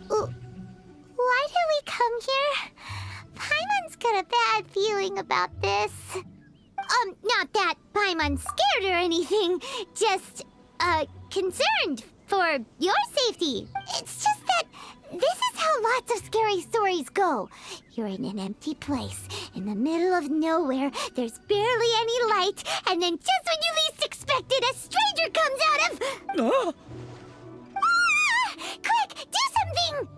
Why did we come here? Paimon's got a bad feeling about this. Not that Paimon's scared or anything. Just, concerned for your safety. It's just that this is how lots of scary stories go. You're in an empty place, in the middle of nowhere, there's barely any light, and then just when you least expect it, a stranger comes out of... Quick, do something!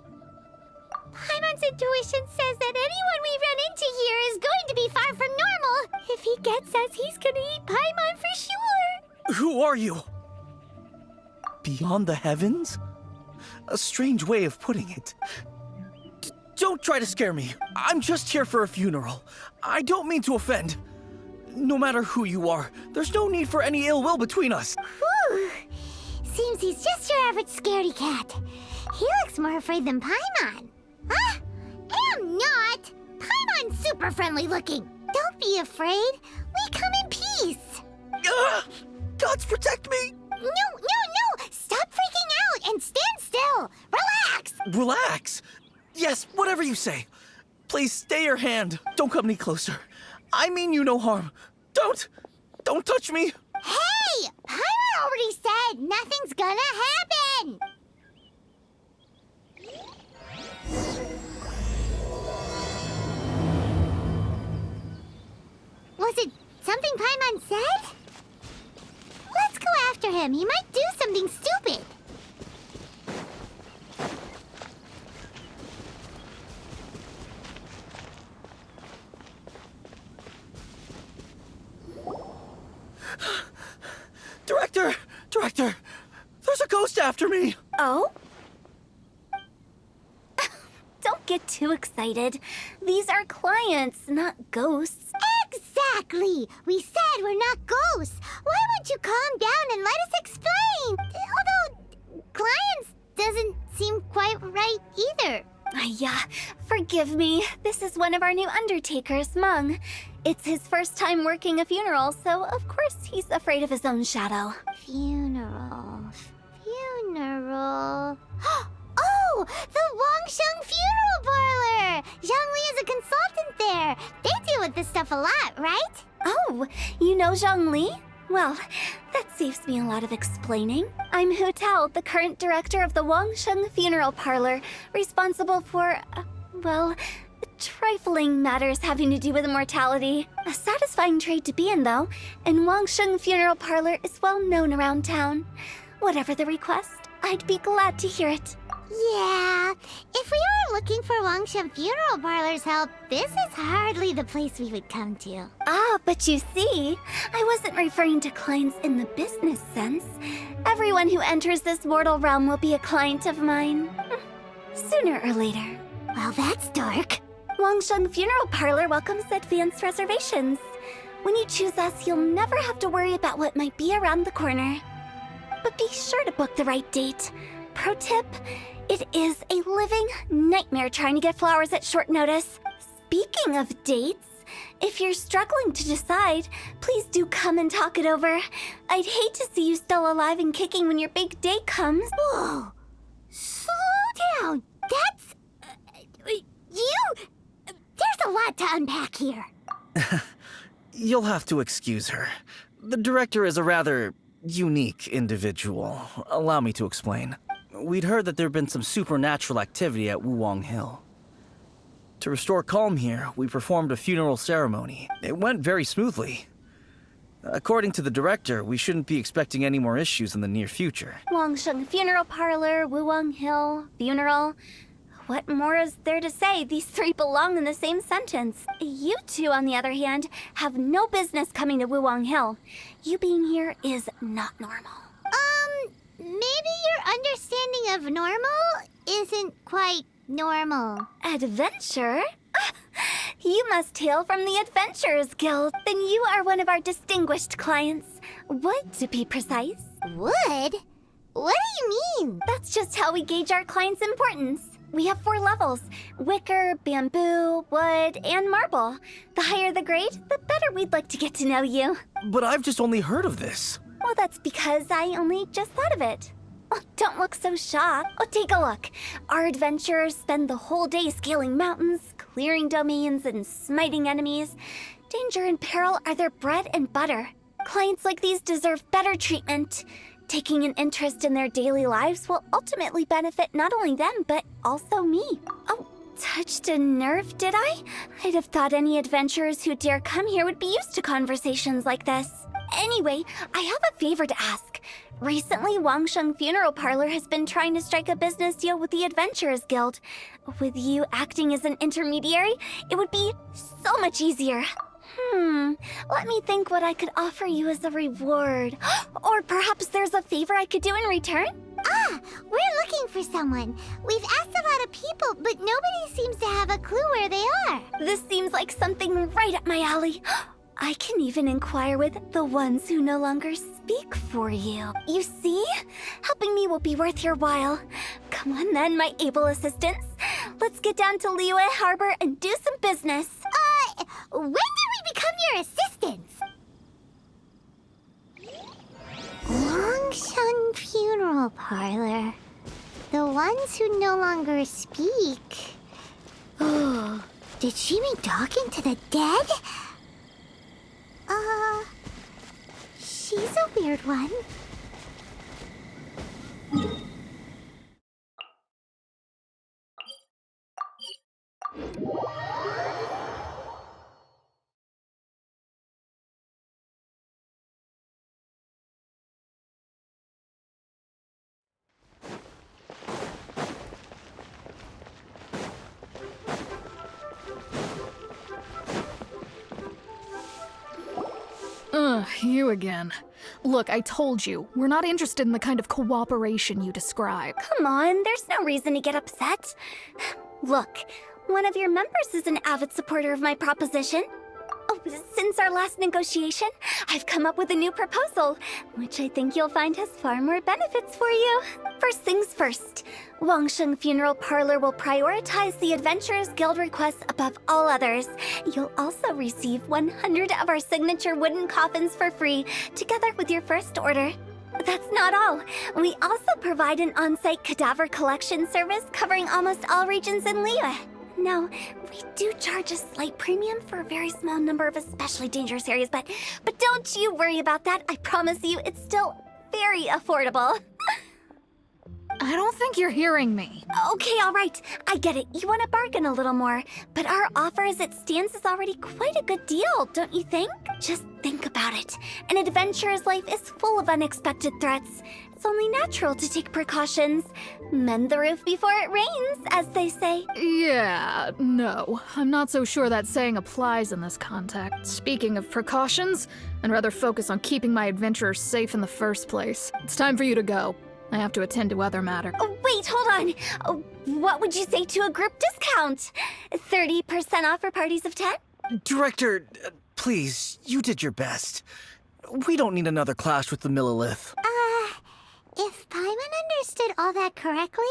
Paimon's intuition says that anyone we run into here is going to be far from normal. If he gets us, he's gonna eat Paimon for sure. Who are you? Beyond the heavens? A strange way of putting it. Don't try to scare me. I'm just here for a funeral. I don't mean to offend. No matter who you are, there's no need for any ill will between us. Whew. Seems he's just your average scaredy cat. He looks more afraid than Paimon. Huh? Am not! Paimon's super friendly looking. Don't be afraid. We come in peace. Gods protect me! No! Stop freaking out and stand still. Relax! Relax? Yes, whatever you say. Please stay your hand. Don't come any closer. I mean you no harm. Don't touch me. Hey! Paimon already said nothing's gonna happen! Was it something Paimon said? Let's go after him. He might do something stupid. Director, there's a ghost after me. Oh? Don't get too excited. These are clients, not ghosts. Exactly! We said we're not ghosts. Why won't you calm down and let us explain? Although, clients doesn't seem quite right either. Yeah, forgive me. This is one of our new undertakers, Mung. It's his first time working a funeral, so of course he's afraid of his own shadow. Funeral. Oh! The Wangsheng Funeral Parlor! Zhongli is a consultant there. They deal with this stuff a lot, right? Oh, you know Zhongli? Well, that saves me a lot of explaining. I'm Hu Tao, the current director of the Wangsheng Funeral Parlor, responsible for, trifling matters having to do with immortality. A satisfying trade to be in, though, and Wangsheng Funeral Parlor is well known around town. Whatever the request, I'd be glad to hear it. Yeah, if we were looking for Wangsheng Funeral Parlor's help, this is hardly the place we would come to. Ah, but you see, I wasn't referring to clients in the business sense. Everyone who enters this mortal realm will be a client of mine. Sooner or later. Well, that's dark. Wangsheng Funeral Parlor welcomes advanced reservations. When you choose us, you'll never have to worry about what might be around the corner. But be sure to book the right date. Pro tip, it is a living nightmare trying to get flowers at short notice. Speaking of dates, if you're struggling to decide, please do come and talk it over. I'd hate to see you still alive and kicking when your big day comes. Whoa! Slow down! That's... There's a lot to unpack here. You'll have to excuse her. The director is a rather unique individual. Allow me to explain. We'd heard that there'd been some supernatural activity at Wuwang Hill. To restore calm here, we performed a funeral ceremony. It went very smoothly. According to the director, we shouldn't be expecting any more issues in the near future. Wangsheng Funeral Parlor, Wuwang Hill, funeral. What more is there to say? These three belong in the same sentence. You two, on the other hand, have no business coming to Wuwang Hill. You being here is not normal. Maybe your understanding of normal isn't quite normal. Adventure? You must hail from the Adventurers Guild. Then you are one of our distinguished clients. Wood, to be precise. Wood? What do you mean? That's just how we gauge our clients' importance. We have 4 levels: wicker, bamboo, wood, and marble. The higher the grade, the better we'd like to get to know you. But I've just only heard of this. Well, that's because I only just thought of it. Oh, don't look so shocked. Oh, take a look. Our adventurers spend the whole day scaling mountains, clearing domains, and smiting enemies. Danger and peril are their bread and butter. Clients like these deserve better treatment. Taking an interest in their daily lives will ultimately benefit not only them, but also me. Oh, touched a nerve, did I? I'd have thought any adventurers who dare come here would be used to conversations like this. Anyway, I have a favor to ask. Recently, Wangsheng Funeral Parlor has been trying to strike a business deal with the Adventurers Guild. With you acting as an intermediary, it would be so much easier. Let me think what I could offer you as a reward. Or perhaps there's a favor I could do in return? Ah, we're looking for someone. We've asked a lot of people, but nobody seems to have a clue where they are. This seems like something right up my alley. I can even inquire with the ones who no longer speak for you. You see? Helping me will be worth your while. Come on then, my able assistants. Let's get down to Liyue Harbor and do some business. When did we become your assistants? Longshun Funeral Parlor. The ones who no longer speak. Oh, did she mean talking to the dead? She's a weird one. You again. Look, I told you, we're not interested in the kind of cooperation you describe. Come on, there's no reason to get upset. Look, one of your members is an avid supporter of my proposition. Oh, since our last negotiation, I've come up with a new proposal, which I think you'll find has far more benefits for you. First things first, Wangsheng Funeral Parlor will prioritize the Adventurers Guild requests above all others. You'll also receive 100 of our signature wooden coffins for free, together with your first order. That's not all. We also provide an on-site cadaver collection service covering almost all regions in Liyue. Now, we do charge a slight premium for a very small number of especially dangerous areas, but don't you worry about that. I promise you, it's still very affordable. I don't think you're hearing me. Okay, all right. I get it. You want to bargain a little more. But our offer as it stands is already quite a good deal, don't you think? Just think about it. An adventurer's life is full of unexpected threats. It's only natural to take precautions. Mend the roof before it rains, as they say. Yeah, no. I'm not so sure that saying applies in this context. Speaking of precautions, I'd rather focus on keeping my adventurers safe in the first place. It's time for you to go. I have to attend to other matters. Oh, wait, hold on. Oh, what would you say to a group discount? 30% off for parties of 10? Director, please, you did your best. We don't need another clash with the Millilith. If Paimon understood all that correctly,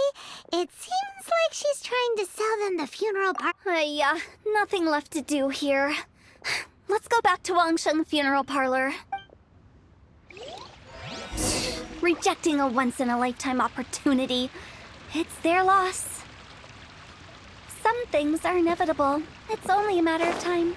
it seems like she's trying to sell them the funeral Yeah, nothing left to do here. Let's go back to Wangsheng Funeral Parlor. Rejecting a once-in-a-lifetime opportunity. It's their loss. Some things are inevitable. It's only a matter of time.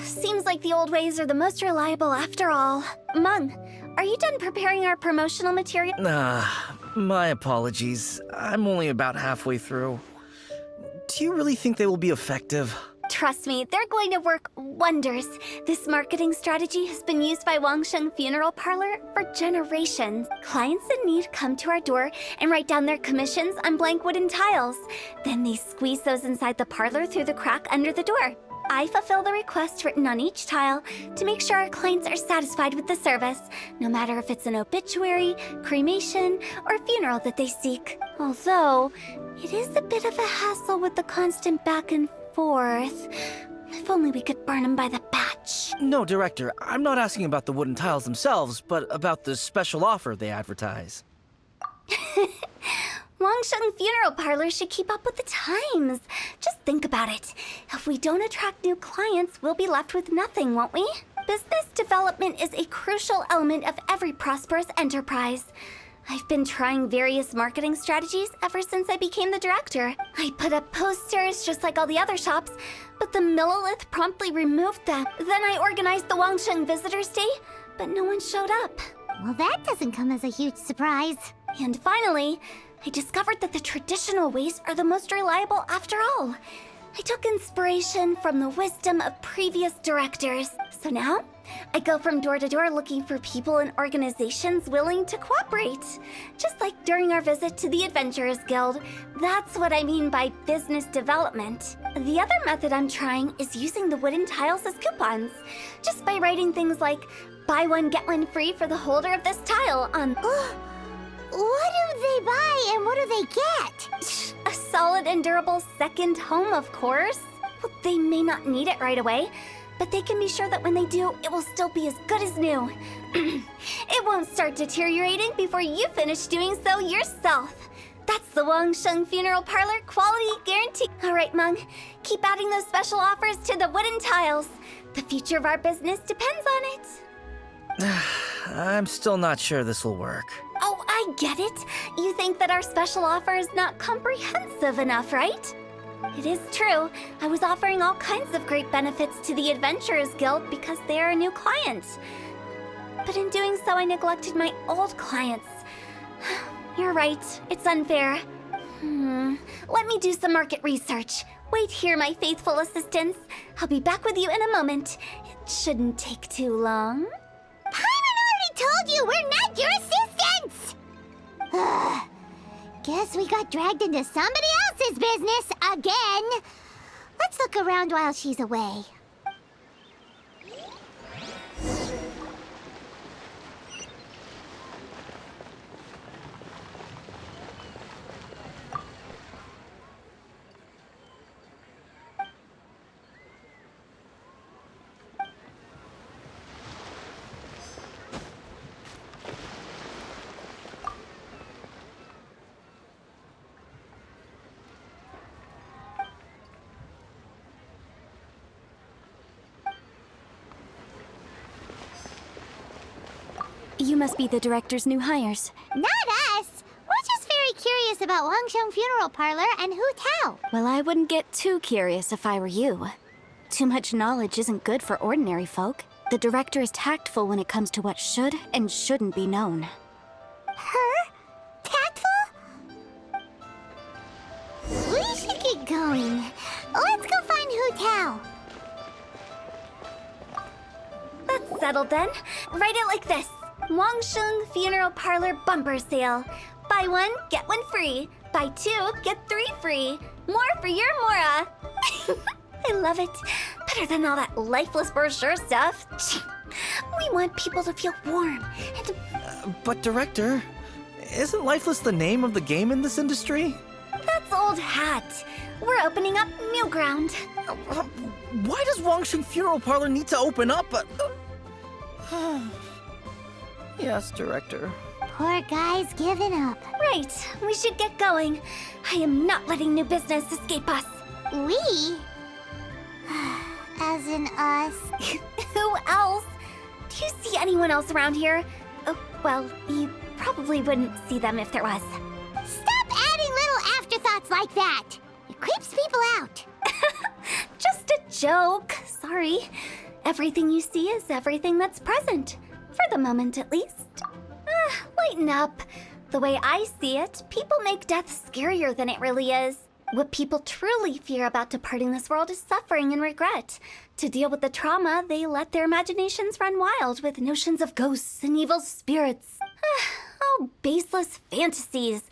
Seems like the old ways are the most reliable after all. Mung, are you done preparing our promotional material? My apologies. I'm only about halfway through. Do you really think they will be effective? Trust me, they're going to work wonders. This marketing strategy has been used by Wangsheng Funeral Parlor for generations. Clients in need come to our door and write down their commissions on blank wooden tiles. Then they squeeze those inside the parlor through the crack under the door. I fulfill the request written on each tile to make sure our clients are satisfied with the service, no matter if it's an obituary, cremation, or funeral that they seek. Although, it is a bit of a hassle with the constant back and 4th. If only we could burn them by the batch. No, Director, I'm not asking about the wooden tiles themselves, but about the special offer they advertise. Wangsheng Funeral Parlor should keep up with the times. Just think about it. If we don't attract new clients, we'll be left with nothing, won't we? Business development is a crucial element of every prosperous enterprise. I've been trying various marketing strategies ever since I became the director. I put up posters just like all the other shops, but the Millilith promptly removed them. Then I organized the Wangsheng Visitors Day, but no one showed up. Well, that doesn't come as a huge surprise. And finally, I discovered that the traditional ways are the most reliable after all. I took inspiration from the wisdom of previous directors. So now, I go from door to door looking for people and organizations willing to cooperate. Just like during our visit to the Adventurers Guild. That's what I mean by business development. The other method I'm trying is using the wooden tiles as coupons. Just by writing things like, buy one, get one free for the holder of this tile on... What do they buy and what do they get? A solid and durable second home, of course. Well, they may not need it right away, but they can be sure that when they do, it will still be as good as new. It won't start deteriorating before you finish doing so yourself. That's the Wangsheng Funeral Parlor quality guarantee. All right, Mung, keep adding those special offers to the wooden tiles. The future of our business depends on it. I'm still not sure this will work. Oh, I get it. You think that our special offer is not comprehensive enough, right? It is true. I was offering all kinds of great benefits to the Adventurers Guild because they are a new client. But in doing so, I neglected my old clients. You're right. It's unfair. Let me do some market research. Wait here, my faithful assistants. I'll be back with you in a moment. It shouldn't take too long. Paimon already told you we're not your assistants! Guess we got dragged into somebody else's business again. Let's look around while she's away. You must be the director's new hires. Not us! We're just very curious about Wangsheng Funeral Parlor and Hu Tao. Well, I wouldn't get too curious if I were you. Too much knowledge isn't good for ordinary folk. The director is tactful when it comes to what should and shouldn't be known. Her? Tactful? We should get going. Let's go find Hu Tao. That's settled then. Write it like this. Wangsheng Funeral Parlor Bumper Sale. Buy one, get one free. Buy two, get three free. More for your Mora. I love it. Better than all that lifeless brochure stuff. We want people to feel warm and... But Director, isn't Lifeless the name of the game in this industry? That's old hat. We're opening up new ground. Why does Wangsheng Funeral Parlor need to open up? Yes, Director. Poor guy's given up. Right, we should get going. I am not letting new business escape us. We? As in us. Who else? Do you see anyone else around here? Oh, well, you probably wouldn't see them if there was. Stop adding little afterthoughts like that. It creeps people out. Just a joke. Sorry. Everything you see is everything that's present. For the moment, at least. Lighten up. The way I see it, people make death scarier than it really is. What people truly fear about departing this world is suffering and regret. To deal with the trauma, they let their imaginations run wild with notions of ghosts and evil spirits. Oh, baseless fantasies.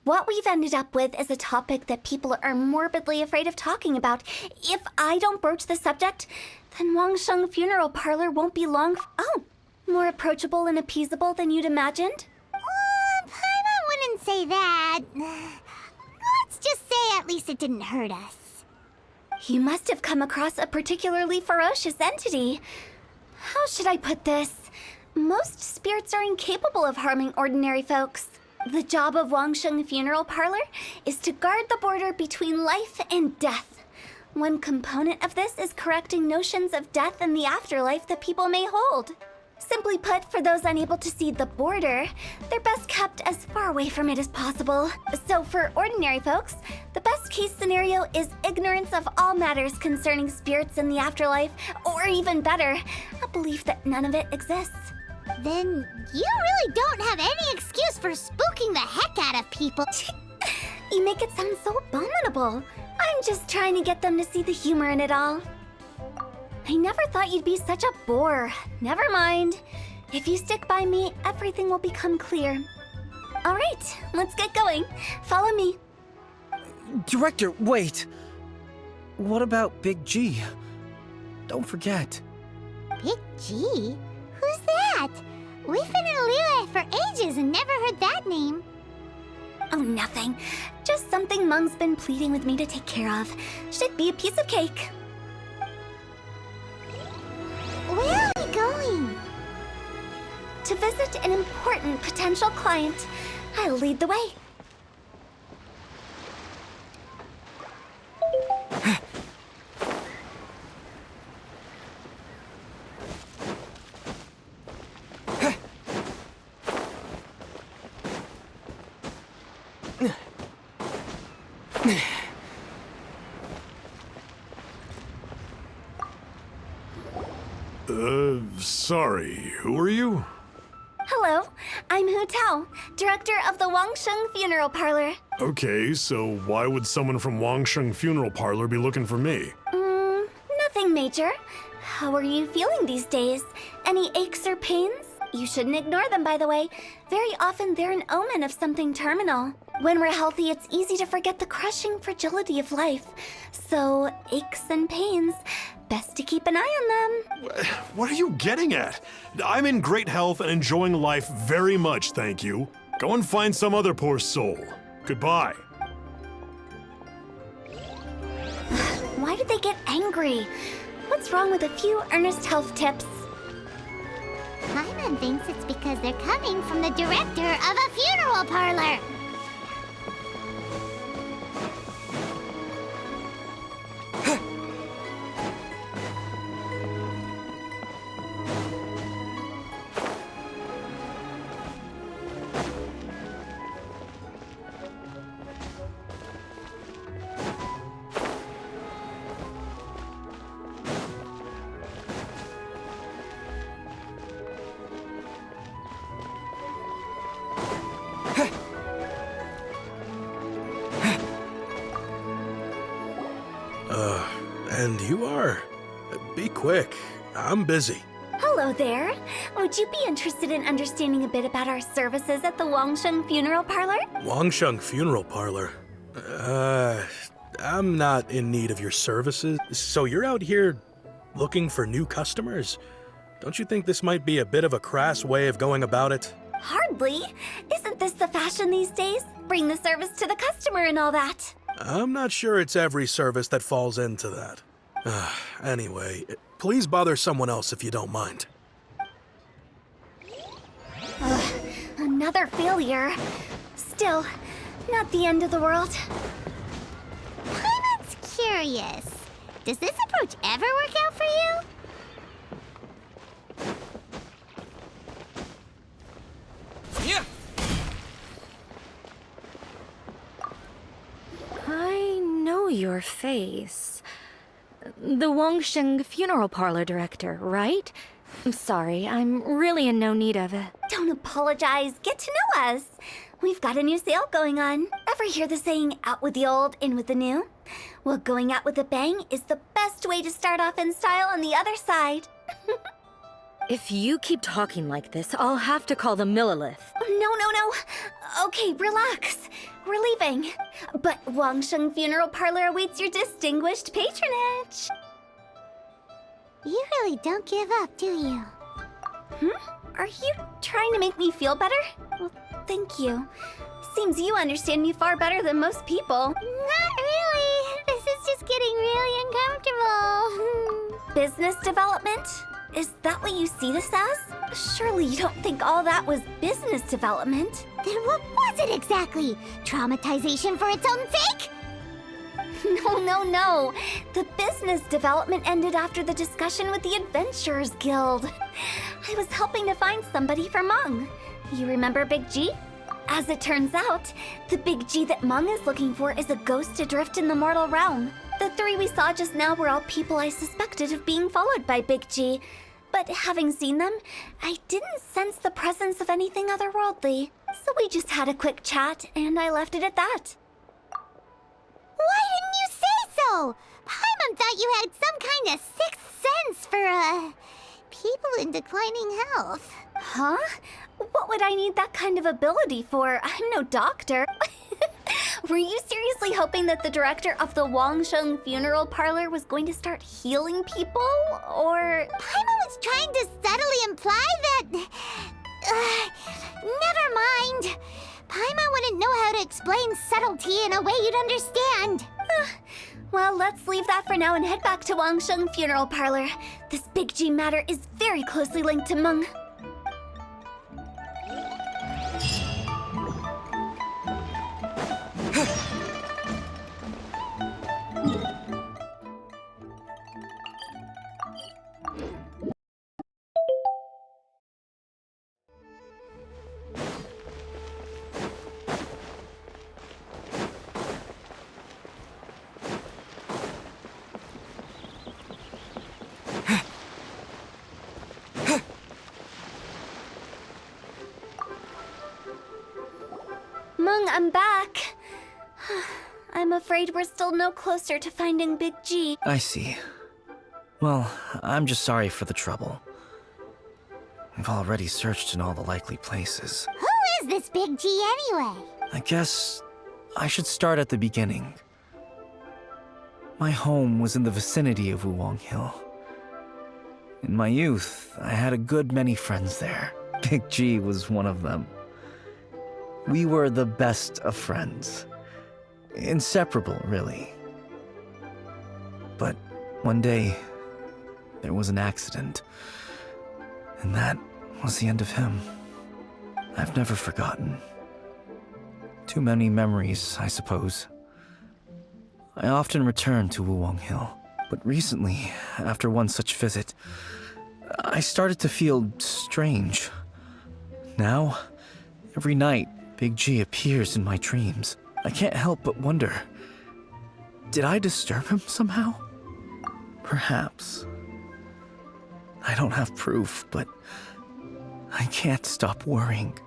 What we've ended up with is a topic that people are morbidly afraid of talking about. If I don't broach the subject, then Wangsheng Funeral Parlor won't be long. Oh, more approachable and appeasable than you'd imagined? Paimon wouldn't say that. Let's just say at least it didn't hurt us. You must have come across a particularly ferocious entity. How should I put this? Most spirits are incapable of harming ordinary folks. The job of Wangsheng Funeral Parlor is to guard the border between life and death. One component of this is correcting notions of death and the afterlife that people may hold. Simply put, for those unable to see the border, they're best kept as far away from it as possible. So for ordinary folks, the best case scenario is ignorance of all matters concerning spirits in the afterlife, or even better, a belief that none of it exists. Then you really don't have any excuse for spooking the heck out of people. You make it sound so abominable. I'm just trying to get them to see the humor in it all. I never thought you'd be such a bore. Never mind. If you stick by me, everything will become clear. All right, let's get going. Follow me. Director, wait! What about Big G? Don't forget. Big G? Who's that? We've been in Liyue for ages and never heard that name. Oh, nothing. Just something Mung's been pleading with me to take care of. Should be a piece of cake. Where are we going? To visit an important potential client. I'll lead the way. Sorry, who are you? Hello, I'm Hu Tao, director of the Wangsheng Funeral Parlor. Okay, so why would someone from Wangsheng Funeral Parlor be looking for me? Nothing major. How are you feeling these days? Any aches or pains? You shouldn't ignore them, by the way. Very often they're an omen of something terminal. When we're healthy, it's easy to forget the crushing fragility of life. So, aches and pains, best to keep an eye on them. What are you getting at? I'm in great health and enjoying life very much, thank you. Go and find some other poor soul. Goodbye. Why did they get angry? What's wrong with a few earnest health tips? Paimon thinks it's because they're coming from the director of a funeral parlor. And you are? Be quick. I'm busy. Hello there. Would you be interested in understanding a bit about our services at the Wangsheng Funeral Parlor? Wangsheng Funeral Parlor? I'm not in need of your services. So you're out here looking for new customers? Don't you think this might be a bit of a crass way of going about it? Hardly. Isn't this the fashion these days? Bring the service to the customer and all that. I'm not sure it's every service that falls into that. Anyway, please bother someone else if you don't mind. Another failure. Still, not the end of the world. Paimon's curious. Does this approach ever work out for you? Yeah. I know your face. The Wangsheng Funeral Parlor director, right? I'm sorry, I'm really in no need of it. Don't apologize. Get to know us. We've got a new sale going on. Ever hear the saying, out with the old, in with the new? Well, going out with a bang is the best way to start off in style on the other side. If you keep talking like this, I'll have to call the Millilith. No. Okay, relax. We're leaving. But Wangsheng Funeral Parlor awaits your distinguished patronage. You really don't give up, do you? Are you trying to make me feel better? Well, thank you. Seems you understand me far better than most people. Not really. This is just getting really Business development? Is that what you see this as? Surely you don't think all that was business development? Then what was it exactly? Traumatization for its own sake? No. The business development ended after the discussion with the Adventurers Guild. I was helping to find somebody for Mung. You remember Big G? As it turns out, the Big G that Mung is looking for is a ghost adrift in the mortal realm. The three we saw just now were all people I suspected of being followed by Big G. But having seen them, I didn't sense the presence of anything otherworldly. So we just had a quick chat, and I left it at that. Why didn't you say so? Paimon thought you had some kind of sixth sense for, people in declining health. Huh? What would I need that kind of ability for? I'm no doctor. Were you seriously hoping that the director of the Wangsheng Funeral Parlor was going to start healing people? Or... Paimon was trying to subtly imply that... never mind. Paimon wouldn't know how to explain subtlety in a way you'd understand. Well, let's leave that for now and head back to Wangsheng Funeral Parlor. This Big G matter is very closely linked to Meng. Meng, I'm back. I'm afraid we're still no closer to finding Big G. I see. Well, I'm just sorry for the trouble. I've already searched in all the likely places. Who is this Big G anyway? I guess I should start at the beginning. My home was in the vicinity of Wuwang Hill. In my youth, I had a good many friends there. Big G was one of them. We were the best of friends. Inseparable, really. But one day, there was an accident. And that was the end of him. I've never forgotten. Too many memories, I suppose. I often return to Wuwang Hill. But recently, after one such visit, I started to feel strange. Now, every night, Big G appears in my dreams. I can't help but wonder, did I disturb him somehow? Perhaps. I don't have proof, but I can't stop worrying.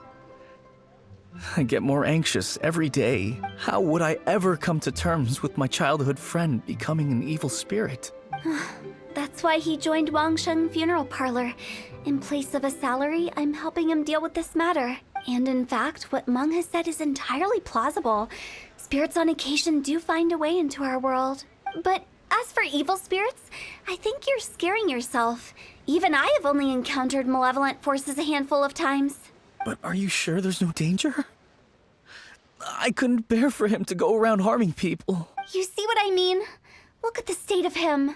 I get more anxious every day. How would I ever come to terms with my childhood friend becoming an evil spirit? That's why he joined Wangsheng Funeral Parlor. In place of a salary, I'm helping him deal with this matter. And in fact, what Meng has said is entirely plausible. Spirits on occasion do find a way into our world. But as for evil spirits, I think you're scaring yourself. Even I have only encountered malevolent forces a handful of times. But are you sure there's no danger? I couldn't bear for him to go around harming people. You see what I mean? Look at the state of him.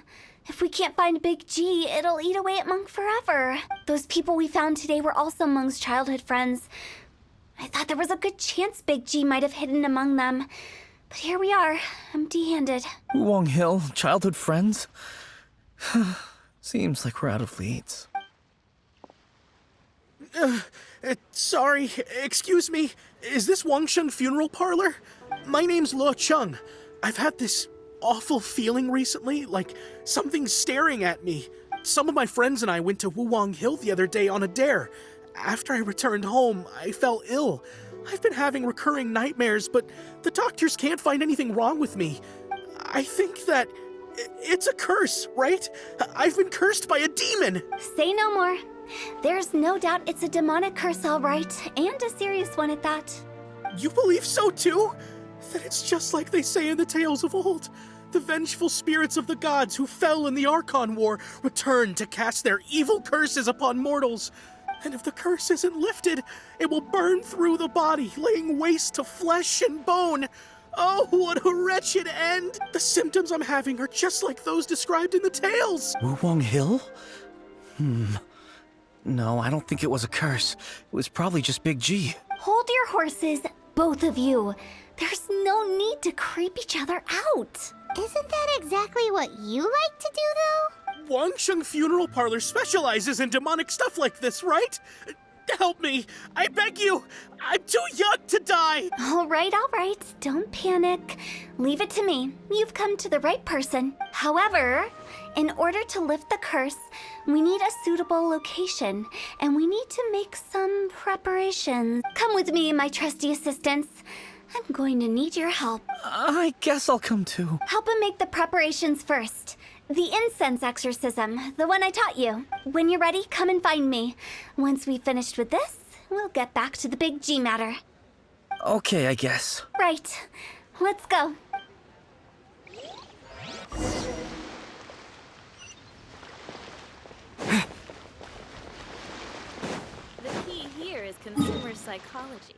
If we can't find Big G, it'll eat away at Meng forever. Those people we found today were also Meng's childhood friends. I thought there was a good chance Big G might have hidden among them. But here we are, empty-handed. Wuwang Hill, childhood friends? Seems like we're out of leads. Sorry, excuse me. Is this Wangsheng Funeral Parlor? My name's Luo Chung. I've had this awful feeling recently, like something's staring at me. Some of my friends and I went to Wuwang Hill the other day on a dare. After I returned home, I fell ill. I've been having recurring nightmares, but the doctors can't find anything wrong with me. I think that it's a curse, right? I've been cursed by a demon. Say no more. There's no doubt it's a demonic curse, all right, and a serious one at that. You believe so too? Then it's just like they say in the tales of old. The vengeful spirits of the gods who fell in the Archon War return to cast their evil curses upon mortals. And if the curse isn't lifted, it will burn through the body, laying waste to flesh and bone. Oh, what a wretched end! The symptoms I'm having are just like those described in the tales. Wulong Hill? No, I don't think it was a curse. It was probably just Big G. Hold your horses, both of you. There's no need to creep each other out. Isn't that exactly what you like to do, though? Wangsheng Funeral Parlor specializes in demonic stuff like this, right? Help me! I beg you! I'm too young to die! All right. Don't panic. Leave it to me. You've come to the right person. However, in order to lift the curse, we need a suitable location, and we need to make some preparations. Come with me, my trusty assistants. I'm going to need your help. I guess I'll come too. Help him make the preparations first. The incense exorcism, the one I taught you. When you're ready, come and find me. Once we've finished with this, we'll get back to the Big G matter. Okay, I guess. Right. Let's go. The key here is consumer psychology.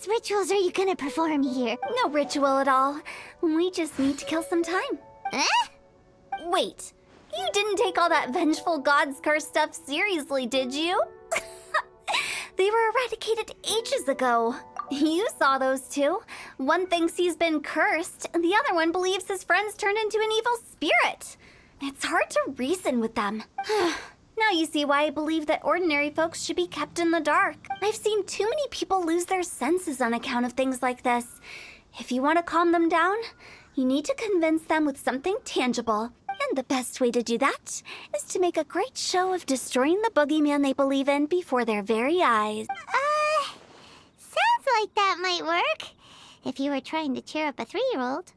Rituals are you gonna perform here? No ritual at all. We just need to kill some time. Eh? Wait, you didn't take all that vengeful God's curse stuff seriously, did you? They were eradicated ages ago. You saw those two. One thinks he's been cursed, and the other one believes his friends turned into an evil spirit. It's hard to reason with them. Now you see why I believe that ordinary folks should be kept in the dark. I've seen too many people lose their senses on account of things like this. If you want to calm them down, you need to convince them with something tangible. And the best way to do that is to make a great show of destroying the boogeyman they believe in before their very eyes. Sounds like that might work. If you were trying to cheer up a 3-year-old.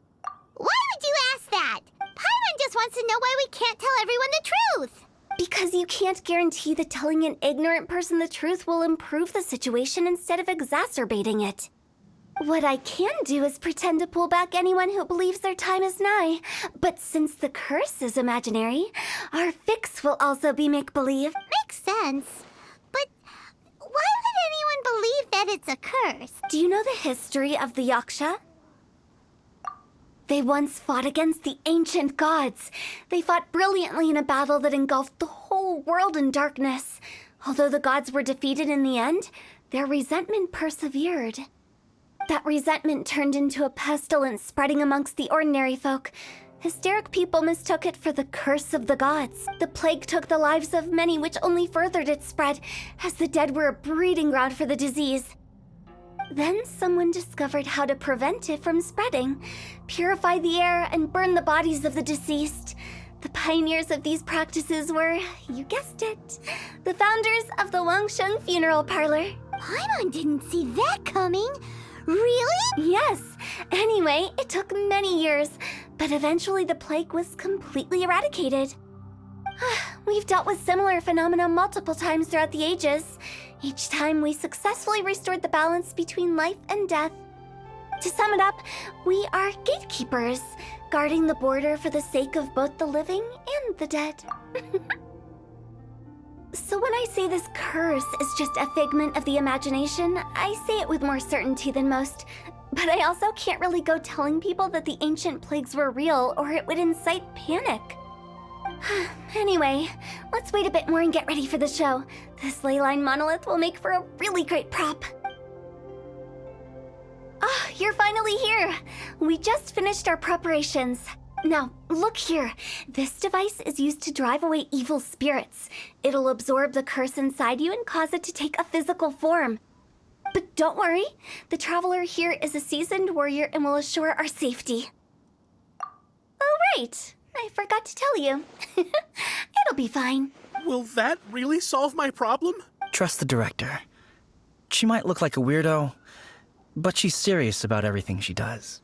Why would you ask that? Paimon just wants to know why we can't tell everyone the truth. Because you can't guarantee that telling an ignorant person the truth will improve the situation instead of exacerbating it. What I can do is pretend to pull back anyone who believes their time is nigh. But since the curse is imaginary, our fix will also be make-believe. Makes sense. But why would anyone believe that it's a curse? Do you know the history of the Yaksha? They once fought against the ancient gods. They fought brilliantly in a battle that engulfed the whole world in darkness. Although the gods were defeated in the end, their resentment persevered. That resentment turned into a pestilence spreading amongst the ordinary folk. Hysteric people mistook it for the curse of the gods. The plague took the lives of many, which only furthered its spread, as the dead were a breeding ground for the disease. Then someone discovered how to prevent it from spreading, purify the air, and burn the bodies of the deceased. The pioneers of these practices were, you guessed it, the founders of the Wangsheng Funeral Parlor. Paimon didn't see that coming. Really? Yes. Anyway, it took many years, but eventually the plague was completely eradicated. We've dealt with similar phenomena multiple times throughout the ages. Each time we successfully restored the balance between life and death. To sum it up, we are gatekeepers, guarding the border for the sake of both the living and the dead. So when I say this curse is just a figment of the imagination, I say it with more certainty than most. But I also can't really go telling people that the ancient plagues were real, or it would incite panic. Anyway, let's wait a bit more and get ready for the show. This ley line monolith will make for a really great prop. Ah, you're finally here! We just finished our preparations. Now, look here. This device is used to drive away evil spirits. It'll absorb the curse inside you and cause it to take a physical form. But don't worry, the traveler here is a seasoned warrior and will assure our safety. Oh, right. I forgot to tell you. It'll be fine. Will that really solve my problem? Trust the director. She might look like a weirdo, but she's serious about everything she does.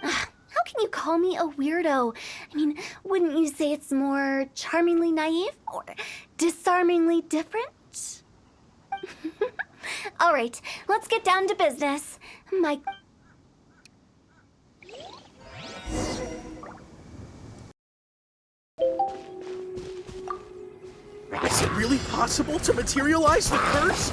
How can you call me a weirdo? I mean, wouldn't you say it's more charmingly naive or disarmingly different? All right, let's get down to business. My... Is it really possible to materialize the curse?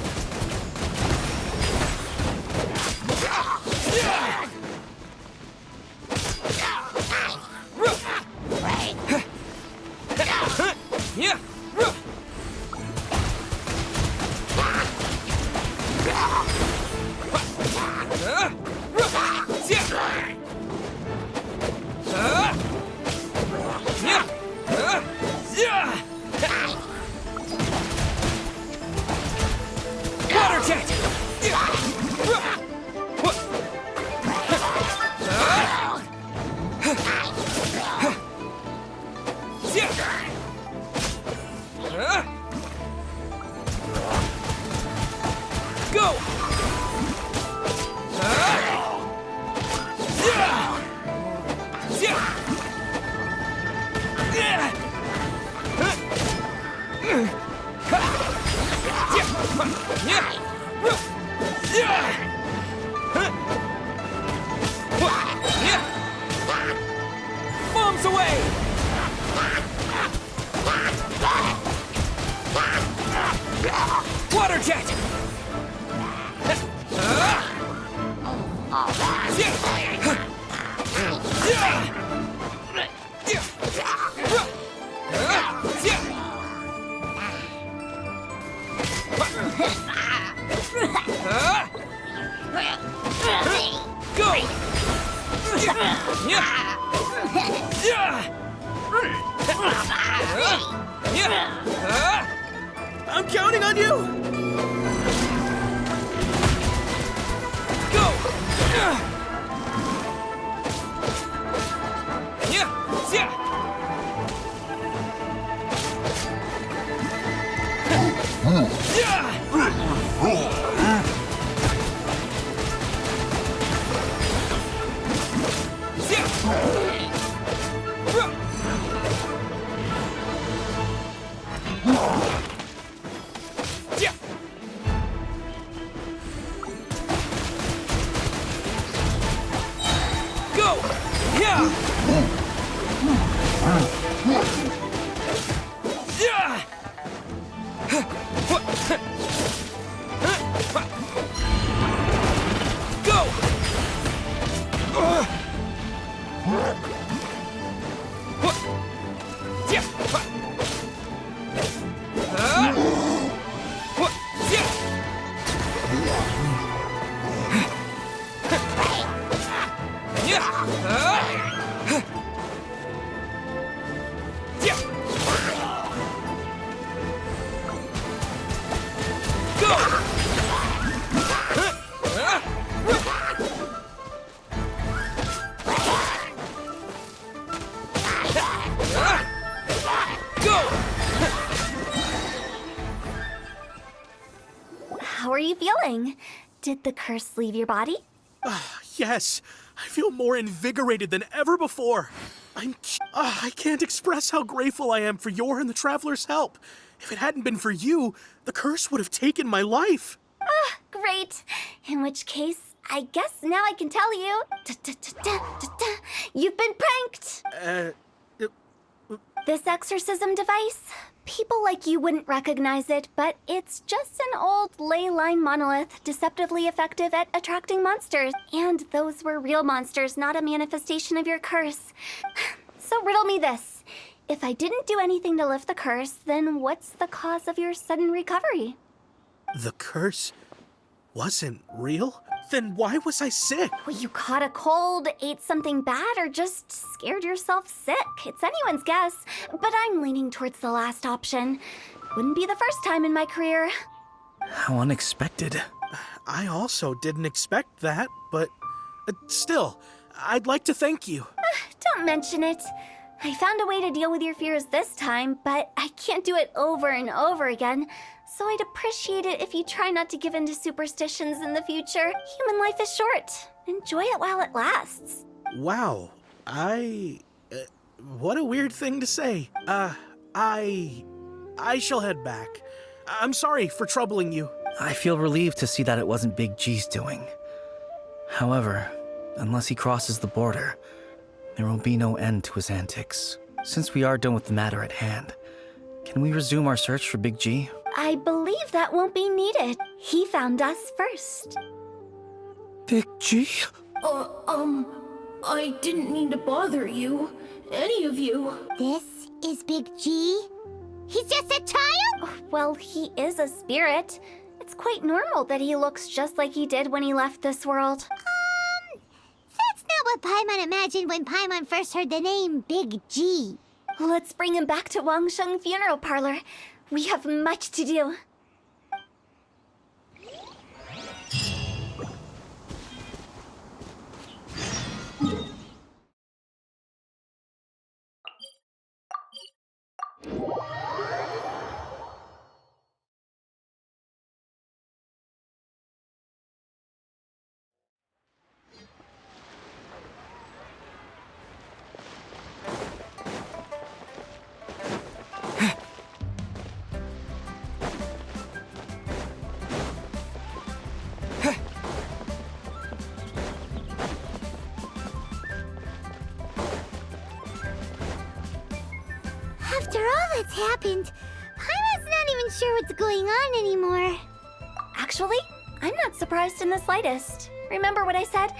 Bombs away! Water jet! Go! I'm counting on you! Go! Go! Yeah! Go! How are you feeling? Did the curse leave your body? Yes, I feel more invigorated than ever before. I can't express how grateful I am for your and the Traveler's help. If it hadn't been for you, the curse would have taken my life. Great. In which case, I guess now I can tell you. You've been pranked! This exorcism device? People like you wouldn't recognize it, but it's just an old ley line monolith, deceptively effective at attracting monsters. And those were real monsters, not a manifestation of your curse. So riddle me this. If I didn't do anything to lift the curse, then what's the cause of your sudden recovery? The curse wasn't real? Then why was I sick? Well, you caught a cold, ate something bad, or just scared yourself sick. It's anyone's guess, but I'm leaning towards the last option. Wouldn't be the first time in my career. How unexpected. I also didn't expect that, but still, I'd like to thank you. Don't mention it. I found a way to deal with your fears this time, but I can't do it over and over again. So I'd appreciate it if you try not to give in to superstitions in the future. Human life is short. Enjoy it while it lasts. Wow. What a weird thing to say. I shall head back. I'm sorry for troubling you. I feel relieved to see that it wasn't Big G's doing. However, unless he crosses the border, there will be no end to his antics. Since we are done with the matter at hand, can we resume our search for Big G? I believe that won't be needed. He found us first. Big G? I didn't mean to bother you. Any of you. This is Big G? He's just a child? Well, he is a spirit. It's quite normal that he looks just like he did when he left this world. That's not what Paimon imagined when Paimon first heard the name Big G. Let's bring him back to Wangsheng Funeral Parlor. We have much to do. After all that's happened, Paimon's not even sure what's going on anymore. Actually, I'm not surprised in the slightest. Remember what I said?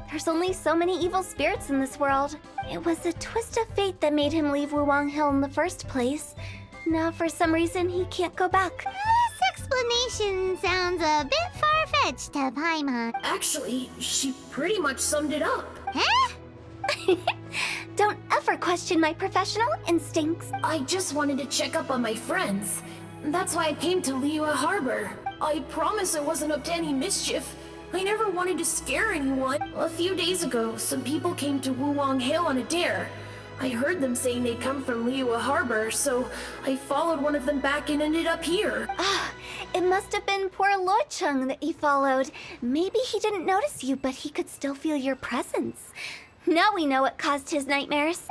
There's only so many evil spirits in this world. It was a twist of fate that made him leave Wuwang Hill in the first place. Now, for some reason, he can't go back. This explanation sounds a bit far-fetched to Paimon. Actually, she pretty much summed it up. Huh? Don't ever question my professional instincts. I just wanted to check up on my friends. That's why I came to Liyue Harbor. I promise I wasn't up to any mischief. I never wanted to scare anyone. A few days ago, some people came to Wuwang Hill on a dare. I heard them saying they'd come from Liyue Harbor, so I followed one of them back and ended up here. It must have been poor Luocheng that you followed. Maybe he didn't notice you, but he could still feel your presence. Now we know what caused his nightmares.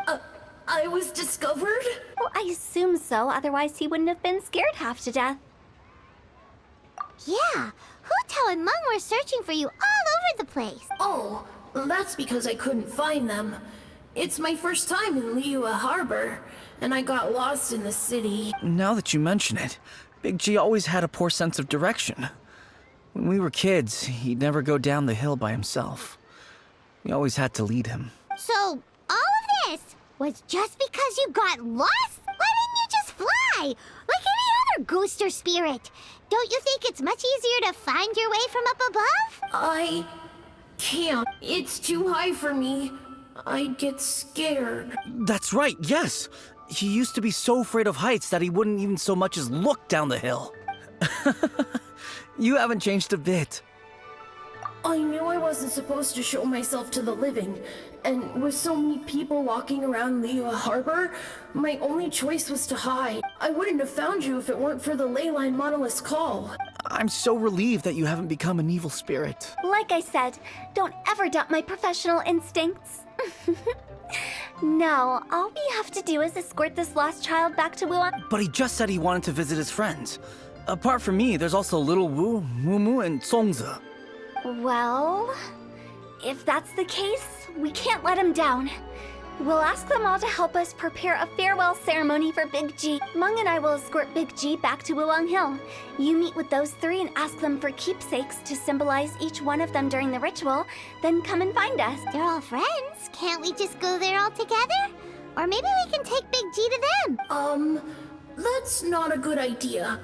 I was discovered? Well, I assume so, otherwise he wouldn't have been scared half to death. Yeah, Hu Tao and Meng were searching for you all over the place. Oh, that's because I couldn't find them. It's my first time in Liyue Harbor, and I got lost in the city. Now that you mention it, Big G always had a poor sense of direction. When we were kids, he'd never go down the hill by himself. We always had to lead him. So, all of this was just because you got lost? Why didn't you just fly? Like any other ghost or spirit? Don't you think it's much easier to find your way from up above? I can't. It's too high for me. I'd get scared. That's right, yes! He used to be so afraid of heights that he wouldn't even so much as look down the hill. You haven't changed a bit. I knew I wasn't supposed to show myself to the living, and with so many people walking around Liyue Harbor, my only choice was to hide. I wouldn't have found you if it weren't for the Leyline Monolith's call. I'm so relieved that you haven't become an evil spirit. Like I said, don't ever doubt my professional instincts. Now, all we have to do is escort this lost child back to Wuhan. But he just said he wanted to visit his friends. Apart from me, there's also Little Wu, Mumu, and Songze. Well, if that's the case, we can't let him down. We'll ask them all to help us prepare a farewell ceremony for Big G. Meng and I will escort Big G back to Wuwang Hill. You meet with those three and ask them for keepsakes to symbolize each one of them during the ritual, then come and find us. They're all friends. Can't we just go there all together? Or maybe we can take Big G to them. That's not a good idea.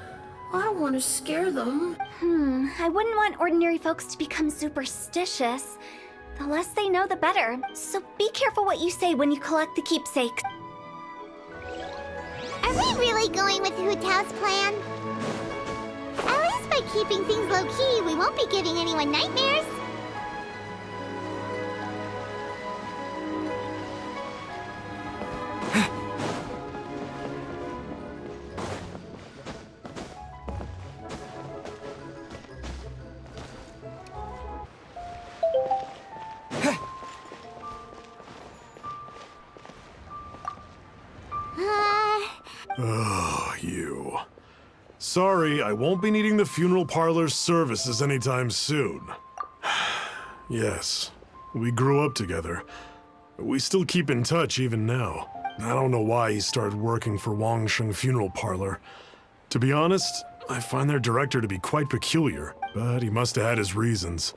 I don't want to scare them. I wouldn't want ordinary folks to become superstitious. The less they know, the better. So be careful what you say when you collect the keepsakes. Are we really going with Hu Tao's plan? At least by keeping things low-key, we won't be giving anyone nightmares. Sorry, I won't be needing the funeral parlor's services anytime soon. Yes, we grew up together. We still keep in touch even now. I don't know why he started working for Wangsheng Funeral Parlor. To be honest, I find their director to be quite peculiar, but he must have had his reasons.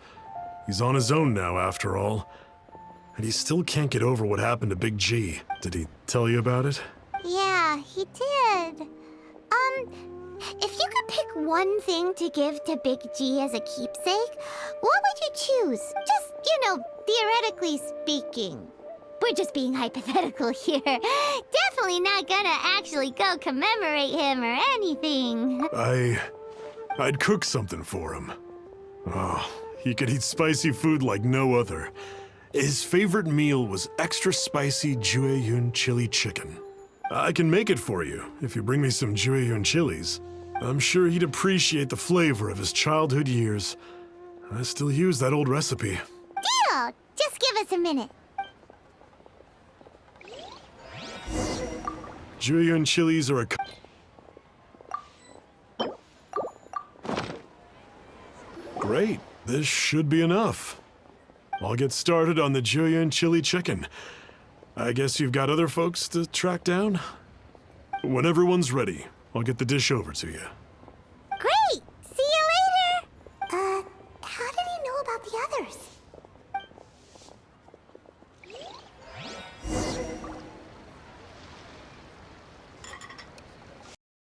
He's on his own now, after all. And he still can't get over what happened to Big G. Did he tell you about it? Yeah, he did. If you could pick one thing to give to Big G as a keepsake, what would you choose? Just, theoretically speaking. We're just being hypothetical here. Definitely not gonna actually go commemorate him or anything. I'd cook something for him. Oh, he could eat spicy food like no other. His favorite meal was extra spicy Jueyun chili chicken. I can make it for you if you bring me some Jueyun chilies. I'm sure he'd appreciate the flavor of his childhood years. I still use that old recipe. Deal! Just give us a minute. Jueyun chilies are a... Great, this should be enough. I'll get started on the Jueyun chili chicken. I guess you've got other folks to track down? When everyone's ready, I'll get the dish over to you. Great! See you later! How did he know about the others?